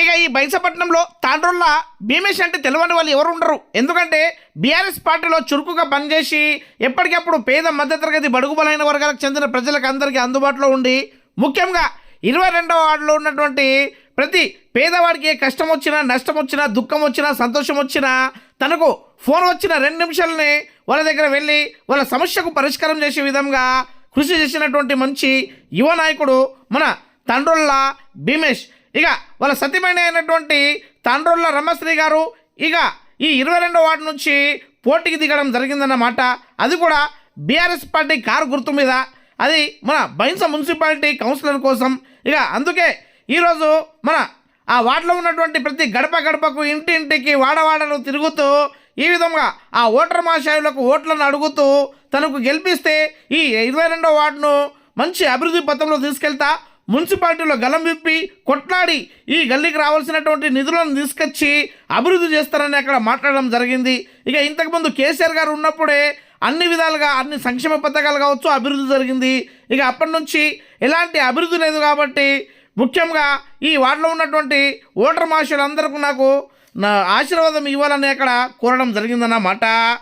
ఇక ఈ బైంసపట్నంలో తాండ్రుల్ల భీమేష్ అంటే తెలియని వాళ్ళు ఎవరు ఉండరు. ఎందుకంటే బీఆర్ఎస్ పార్టీలో చురుకుగా పనిచేసి ఎప్పటికప్పుడు పేద మధ్యతరగతి బడుగు బలైన వర్గాలకు చెందిన ప్రజలకు అందరికీ అందుబాటులో ఉండి, ముఖ్యంగా 22వ వార్డులో ఉన్నటువంటి ప్రతి పేదవాడికి ఏ కష్టం వచ్చినా, నష్టం వచ్చినా, దుఃఖం వచ్చినా, సంతోషం వచ్చినా తనకు ఫోన్ వచ్చిన 2 నిమిషాలని వాళ్ళ దగ్గర వెళ్ళి వాళ్ళ సమస్యకు పరిష్కారం చేసే విధంగా కృషి చేసినటువంటి మంచి యువ నాయకుడు మన తండ్రుల్ల భీమేష్. ఇక వాళ్ళ సతీమణి అయినటువంటి తండ్రుల్ల రమశ్రీ గారు ఇక ఈ 22వ వార్డు నుంచి పోటీకి దిగడం జరిగిందన్నమాట. అది కూడా బీఆర్ఎస్ పార్టీ కారు గుర్తు మీద. అది మన బైంస మున్సిపాలిటీ కౌన్సిలర్ కోసం. ఇక అందుకే ఈరోజు మన ఆ వార్డులో ఉన్నటువంటి ప్రతి గడప గడపకు, ఇంటింటికి, వాడవాడను తిరుగుతూ ఈ విధంగా ఆ ఓటర్ మహాశయులకు ఓట్లను అడుగుతూ తనకు గెలిపిస్తే ఈ 22వ వార్డును మంచి అభివృద్ధి పథంలో తీసుకెళ్తా, మున్సిపాలిటీలో గలం విప్పి కొట్లాడి ఈ గల్లీకి రావాల్సినటువంటి నిధులను తీసుకొచ్చి అభివృద్ధి చేస్తారని అక్కడ మాట్లాడడం జరిగింది. ఇక ఇంతకుముందు కేసీఆర్ గారు ఉన్నప్పుడే అన్ని విధాలుగా అన్ని సంక్షేమ పథకాలు కావచ్చు అభివృద్ధి జరిగింది. ఇక అప్పటి నుంచి ఎలాంటి అభివృద్ధి లేదు. కాబట్టి ముఖ్యంగా ఈ వార్డులో ఉన్నటువంటి ఓటర్ మహాశయులందరికీ నాకు నా ఆశీర్వాదం ఇవ్వాలని అక్కడ కోరడం జరిగిందన్నమాట.